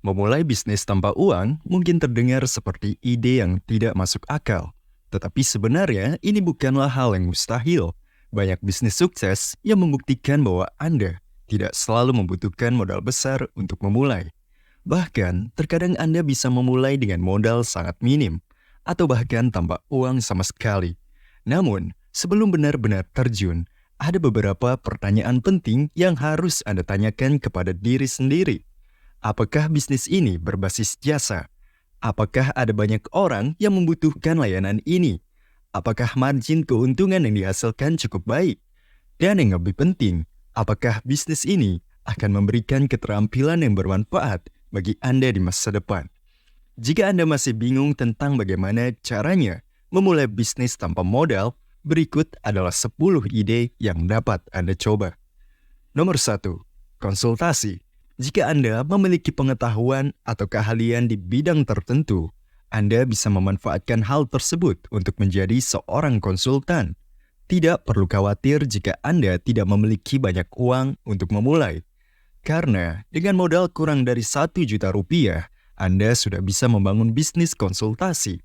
Memulai bisnis tanpa uang mungkin terdengar seperti ide yang tidak masuk akal. Tetapi sebenarnya ini bukanlah hal yang mustahil. Banyak bisnis sukses yang membuktikan bahwa Anda tidak selalu membutuhkan modal besar untuk memulai. Bahkan, terkadang Anda bisa memulai dengan modal sangat minim, atau bahkan tanpa uang sama sekali. Namun, sebelum benar-benar terjun, ada beberapa pertanyaan penting yang harus Anda tanyakan kepada diri sendiri. Apakah bisnis ini berbasis jasa? Apakah ada banyak orang yang membutuhkan layanan ini? Apakah margin keuntungan yang dihasilkan cukup baik? Dan yang lebih penting, apakah bisnis ini akan memberikan keterampilan yang bermanfaat bagi Anda di masa depan? Jika Anda masih bingung tentang bagaimana caranya memulai bisnis tanpa modal, berikut adalah 10 ide yang dapat Anda coba. Nomor 1. Konsultasi. Jika Anda memiliki pengetahuan atau keahlian di bidang tertentu, Anda bisa memanfaatkan hal tersebut untuk menjadi seorang konsultan. Tidak perlu khawatir jika Anda tidak memiliki banyak uang untuk memulai. Karena dengan modal kurang dari 1 juta rupiah, Anda sudah bisa membangun bisnis konsultasi.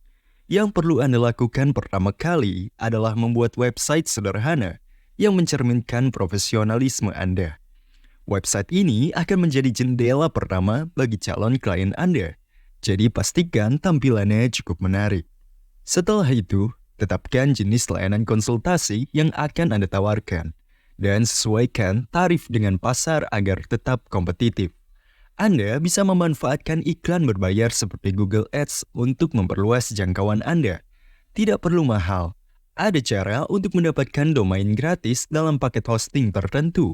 Yang perlu Anda lakukan pertama kali adalah membuat website sederhana yang mencerminkan profesionalisme Anda. Website ini akan menjadi jendela pertama bagi calon klien Anda. Jadi pastikan tampilannya cukup menarik. Setelah itu, tetapkan jenis layanan konsultasi yang akan Anda tawarkan dan sesuaikan tarif dengan pasar agar tetap kompetitif. Anda bisa memanfaatkan iklan berbayar seperti Google Ads untuk memperluas jangkauan Anda. Tidak perlu mahal. Ada cara untuk mendapatkan domain gratis dalam paket hosting tertentu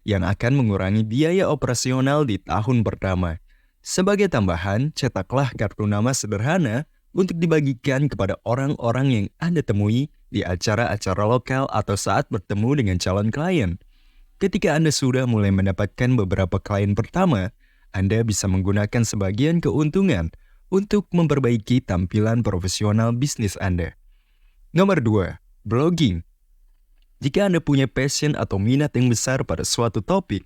yang akan mengurangi biaya operasional di tahun pertama. Sebagai tambahan, cetaklah kartu nama sederhana untuk dibagikan kepada orang-orang yang Anda temui di acara-acara lokal atau saat bertemu dengan calon klien. Ketika Anda sudah mulai mendapatkan beberapa klien pertama, Anda bisa menggunakan sebagian keuntungan untuk memperbaiki tampilan profesional bisnis Anda. Nomor 2. Blogging. Jika Anda punya passion atau minat yang besar pada suatu topik,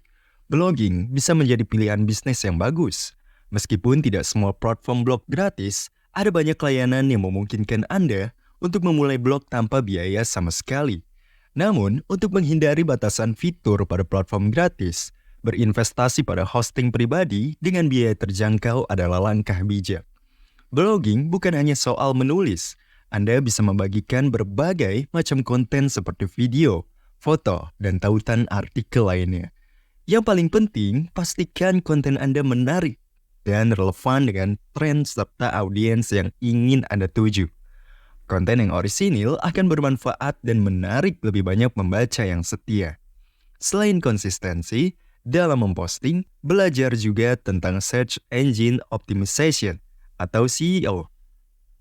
blogging bisa menjadi pilihan bisnis yang bagus. Meskipun tidak semua platform blog gratis, ada banyak layanan yang memungkinkan Anda untuk memulai blog tanpa biaya sama sekali. Namun, untuk menghindari batasan fitur pada platform gratis, berinvestasi pada hosting pribadi dengan biaya terjangkau adalah langkah bijak. Blogging bukan hanya soal menulis. Anda bisa membagikan berbagai macam konten seperti video, foto, dan tautan artikel lainnya. Yang paling penting, pastikan konten Anda menarik dan relevan dengan tren serta audiens yang ingin Anda tuju. Konten yang orisinil akan bermanfaat dan menarik lebih banyak pembaca yang setia. Selain konsistensi, dalam memposting, belajar juga tentang Search Engine Optimization atau SEO.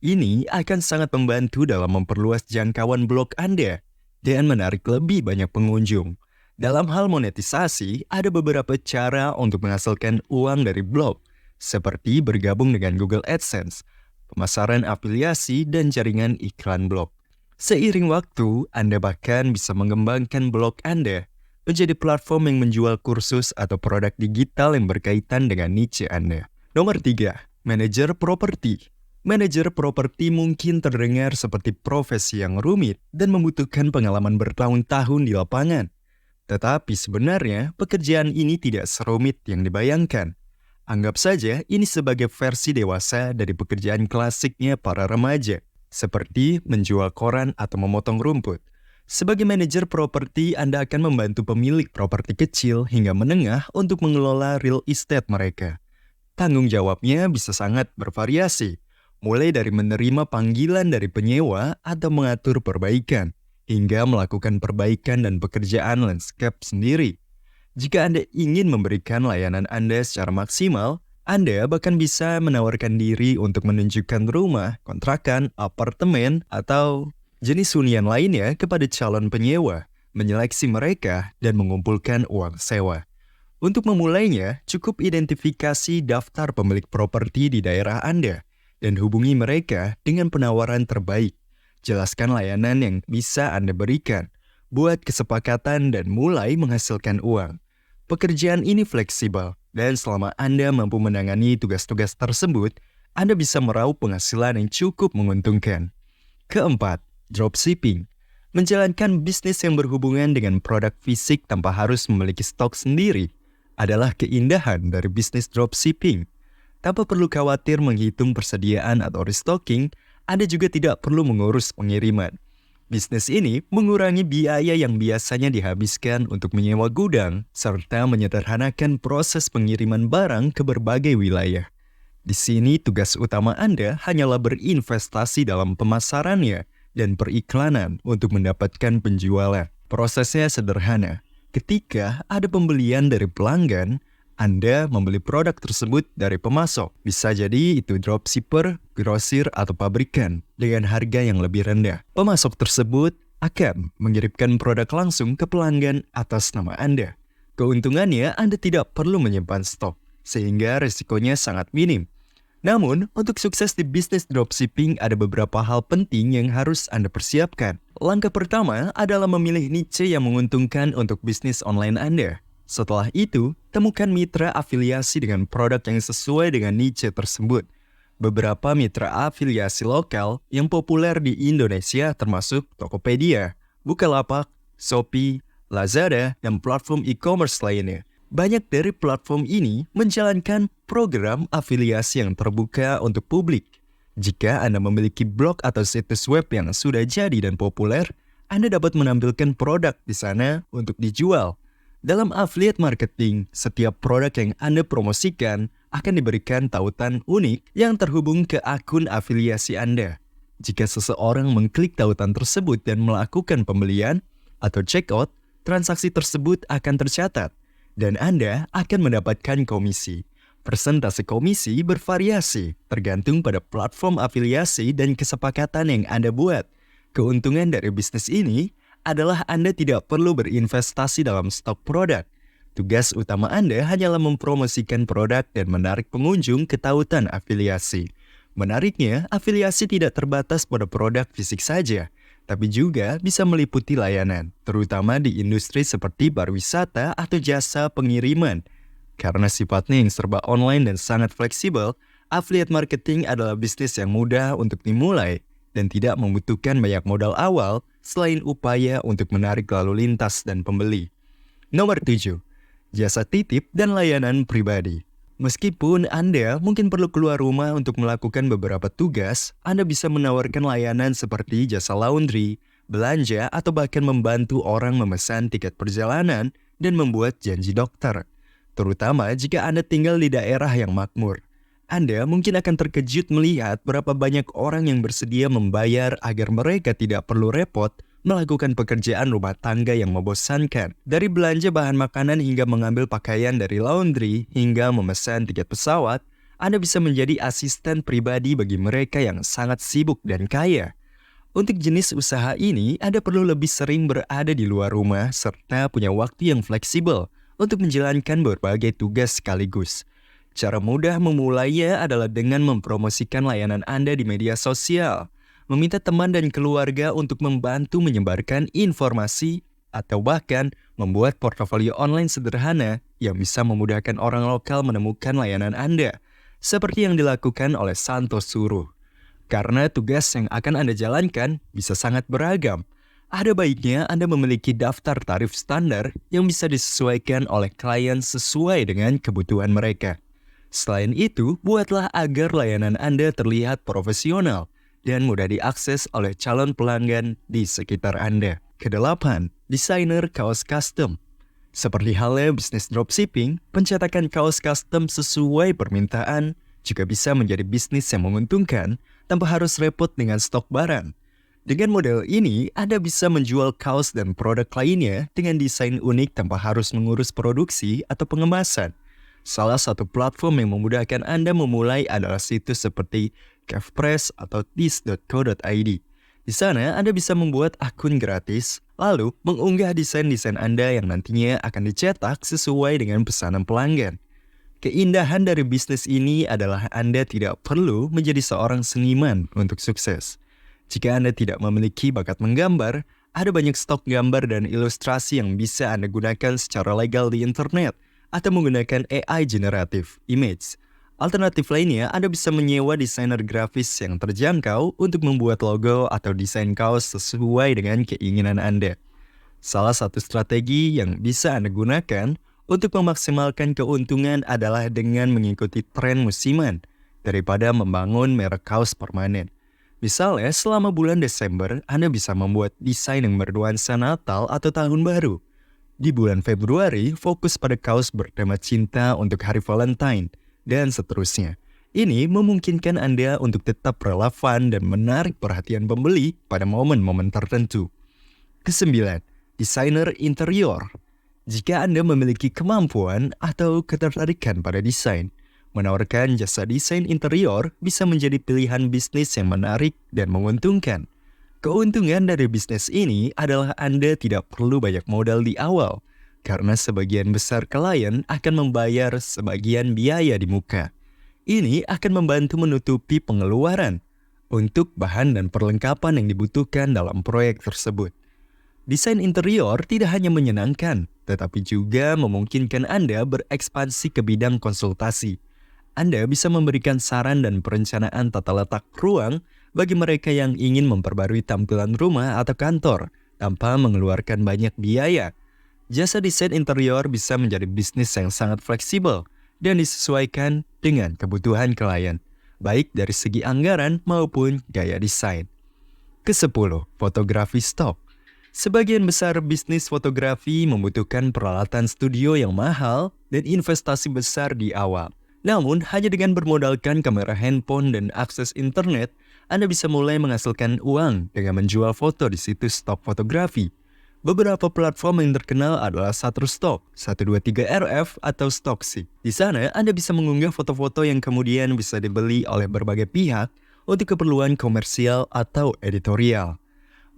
Ini akan sangat membantu dalam memperluas jangkauan blog Anda dan menarik lebih banyak pengunjung. Dalam hal monetisasi, ada beberapa cara untuk menghasilkan uang dari blog, seperti bergabung dengan Google AdSense, pemasaran afiliasi, dan jaringan iklan blog. Seiring waktu, Anda bahkan bisa mengembangkan blog Anda menjadi platform yang menjual kursus atau produk digital yang berkaitan dengan niche Anda. Nomor 3. Manajer properti. Manajer properti mungkin terdengar seperti profesi yang rumit dan membutuhkan pengalaman bertahun-tahun di lapangan. Tetapi sebenarnya pekerjaan ini tidak serumit yang dibayangkan. Anggap saja ini sebagai versi dewasa dari pekerjaan klasiknya para remaja, seperti menjual koran atau memotong rumput. Sebagai manajer properti, Anda akan membantu pemilik properti kecil hingga menengah untuk mengelola real estate mereka. Tanggung jawabnya bisa sangat bervariasi, mulai dari menerima panggilan dari penyewa atau mengatur perbaikan, hingga melakukan perbaikan dan pekerjaan landscape sendiri. Jika Anda ingin memberikan layanan Anda secara maksimal, Anda bahkan bisa menawarkan diri untuk menunjukkan rumah, kontrakan, apartemen, atau jenis hunian lainnya kepada calon penyewa, menyeleksi mereka, dan mengumpulkan uang sewa. Untuk memulainya, cukup identifikasi daftar pemilik properti di daerah Anda dan hubungi mereka dengan penawaran terbaik. Jelaskan layanan yang bisa Anda berikan, buat kesepakatan dan mulai menghasilkan uang. Pekerjaan ini fleksibel, Dan selama Anda mampu menangani tugas-tugas tersebut, Anda bisa meraup penghasilan yang cukup menguntungkan. Keempat, dropshipping. Menjalankan bisnis yang berhubungan dengan produk fisik tanpa harus memiliki stok sendiri adalah keindahan dari bisnis dropshipping. Tanpa perlu khawatir menghitung persediaan atau restocking, Anda juga tidak perlu mengurus pengiriman. Bisnis ini mengurangi biaya yang biasanya dihabiskan untuk menyewa gudang, serta menyederhanakan proses pengiriman barang ke berbagai wilayah. Di sini tugas utama Anda hanyalah berinvestasi dalam pemasarannya dan periklanan untuk mendapatkan penjualan. Prosesnya sederhana. Ketika ada pembelian dari pelanggan, Anda membeli produk tersebut dari pemasok. Bisa jadi itu dropshipper, grosir, atau pabrikan dengan harga yang lebih rendah. Pemasok tersebut akan mengirimkan produk langsung ke pelanggan atas nama Anda. Keuntungannya, Anda tidak perlu menyimpan stok, sehingga risikonya sangat minim. Namun, untuk sukses di bisnis dropshipping ada beberapa hal penting yang harus Anda persiapkan. Langkah pertama adalah memilih niche yang menguntungkan untuk bisnis online Anda. Setelah itu, temukan mitra afiliasi dengan produk yang sesuai dengan niche tersebut. Beberapa mitra afiliasi lokal yang populer di Indonesia termasuk Tokopedia, Bukalapak, Shopee, Lazada, dan platform e-commerce lainnya. Banyak dari platform ini menjalankan program afiliasi yang terbuka untuk publik. Jika Anda memiliki blog atau situs web yang sudah jadi dan populer, Anda dapat menampilkan produk di sana untuk dijual. Dalam affiliate marketing, setiap produk yang Anda promosikan akan diberikan tautan unik yang terhubung ke akun afiliasi Anda. Jika seseorang mengklik tautan tersebut dan melakukan pembelian atau checkout, transaksi tersebut akan tercatat dan Anda akan mendapatkan komisi. Persentase komisi bervariasi tergantung pada platform afiliasi dan kesepakatan yang Anda buat. Keuntungan dari bisnis ini adalah Anda tidak perlu berinvestasi dalam stok produk. Tugas utama Anda hanyalah mempromosikan produk dan menarik pengunjung ke tautan afiliasi. Menariknya, afiliasi tidak terbatas pada produk fisik saja, tapi juga bisa meliputi layanan, terutama di industri seperti pariwisata atau jasa pengiriman. Karena sifatnya yang serba online dan sangat fleksibel, affiliate marketing adalah bisnis yang mudah untuk dimulai dan tidak membutuhkan banyak modal awal selain upaya untuk menarik lalu lintas dan pembeli. Nomor 7. Jasa titip dan layanan pribadi. Meskipun Anda mungkin perlu keluar rumah untuk melakukan beberapa tugas, Anda bisa menawarkan layanan seperti jasa laundry, belanja, atau bahkan membantu orang memesan tiket perjalanan dan membuat janji dokter. Terutama jika Anda tinggal di daerah yang makmur. Anda mungkin akan terkejut melihat berapa banyak orang yang bersedia membayar agar mereka tidak perlu repot melakukan pekerjaan rumah tangga yang membosankan. Dari belanja bahan makanan hingga mengambil pakaian dari laundry hingga memesan tiket pesawat, Anda bisa menjadi asisten pribadi bagi mereka yang sangat sibuk dan kaya. Untuk jenis usaha ini, Anda perlu lebih sering berada di luar rumah serta punya waktu yang fleksibel untuk menjalankan berbagai tugas sekaligus. Cara mudah memulainya adalah dengan mempromosikan layanan Anda di media sosial, meminta teman dan keluarga untuk membantu menyebarkan informasi, atau bahkan membuat portofolio online sederhana yang bisa memudahkan orang lokal menemukan layanan Anda, seperti yang dilakukan oleh Santo Suruh. Karena tugas yang akan Anda jalankan bisa sangat beragam, ada baiknya Anda memiliki daftar tarif standar yang bisa disesuaikan oleh klien sesuai dengan kebutuhan mereka. Selain itu, buatlah agar layanan Anda terlihat profesional dan mudah diakses oleh calon pelanggan di sekitar Anda. Kedelapan, desainer kaos custom. Seperti halnya bisnis dropshipping, pencetakan kaos custom sesuai permintaan juga bisa menjadi bisnis yang menguntungkan tanpa harus repot dengan stok barang. Dengan model ini, Anda bisa menjual kaos dan produk lainnya dengan desain unik tanpa harus mengurus produksi atau pengemasan. Salah satu platform yang memudahkan Anda memulai adalah situs seperti Kevpress atau tis.co.id. Di sana, Anda bisa membuat akun gratis, lalu mengunggah desain-desain Anda yang nantinya akan dicetak sesuai dengan pesanan pelanggan. Keindahan dari bisnis ini adalah Anda tidak perlu menjadi seorang seniman untuk sukses. Jika Anda tidak memiliki bakat menggambar, ada banyak stok gambar dan ilustrasi yang bisa Anda gunakan secara legal di internet, atau menggunakan AI generative image. Alternatif lainnya, Anda bisa menyewa desainer grafis yang terjangkau untuk membuat logo atau desain kaos sesuai dengan keinginan Anda. Salah satu strategi yang bisa Anda gunakan untuk memaksimalkan keuntungan adalah dengan mengikuti tren musiman daripada membangun merek kaos permanen. Misalnya, selama bulan Desember, Anda bisa membuat desain yang bernuansa Natal atau Tahun Baru. Di bulan Februari, fokus pada kaos bertema cinta untuk Hari Valentine, dan seterusnya. Ini memungkinkan Anda untuk tetap relevan dan menarik perhatian pembeli pada momen-momen tertentu. Kesembilan, desainer interior. Jika Anda memiliki kemampuan atau ketertarikan pada desain, menawarkan jasa desain interior bisa menjadi pilihan bisnis yang menarik dan menguntungkan. Keuntungan dari bisnis ini adalah Anda tidak perlu banyak modal di awal, karena sebagian besar klien akan membayar sebagian biaya di muka. Ini akan membantu menutupi pengeluaran untuk bahan dan perlengkapan yang dibutuhkan dalam proyek tersebut. Desain interior tidak hanya menyenangkan, tetapi juga memungkinkan Anda berekspansi ke bidang konsultasi. Anda bisa memberikan saran dan perencanaan tata letak ruang bagi mereka yang ingin memperbarui tampilan rumah atau kantor tanpa mengeluarkan banyak biaya. Jasa desain interior bisa menjadi bisnis yang sangat fleksibel dan disesuaikan dengan kebutuhan klien, baik dari segi anggaran maupun gaya desain. Ke-10, fotografi stok. Sebagian besar bisnis fotografi membutuhkan peralatan studio yang mahal dan investasi besar di awal. Namun, hanya dengan bermodalkan kamera handphone dan akses internet, Anda bisa mulai menghasilkan uang dengan menjual foto di situs stok fotografi. Beberapa platform yang terkenal adalah Shutterstock, 123RF, atau Stocksy. Di sana, Anda bisa mengunggah foto-foto yang kemudian bisa dibeli oleh berbagai pihak untuk keperluan komersial atau editorial.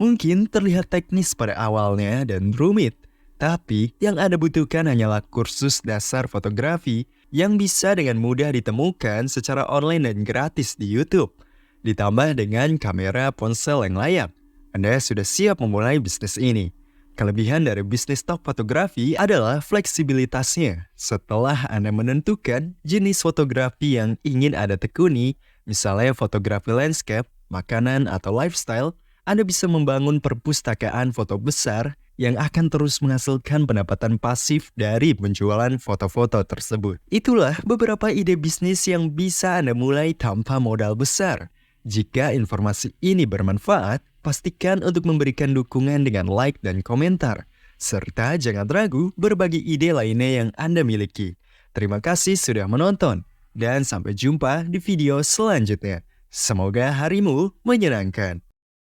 Mungkin terlihat teknis pada awalnya dan rumit, tapi yang Anda butuhkan hanyalah kursus dasar fotografi yang bisa dengan mudah ditemukan secara online dan gratis di YouTube. Ditambah dengan kamera ponsel yang layak, Anda sudah siap memulai bisnis ini. Kelebihan dari bisnis stok fotografi adalah fleksibilitasnya. Setelah Anda menentukan jenis fotografi yang ingin Anda tekuni, misalnya fotografi landscape, makanan, atau lifestyle, Anda bisa membangun perpustakaan foto besar yang akan terus menghasilkan pendapatan pasif dari penjualan foto-foto tersebut. Itulah beberapa ide bisnis yang bisa Anda mulai tanpa modal besar. Jika informasi ini bermanfaat, pastikan untuk memberikan dukungan dengan like dan komentar. Serta jangan ragu berbagi ide lainnya yang Anda miliki. Terima kasih sudah menonton, dan sampai jumpa di video selanjutnya. Semoga harimu menyenangkan.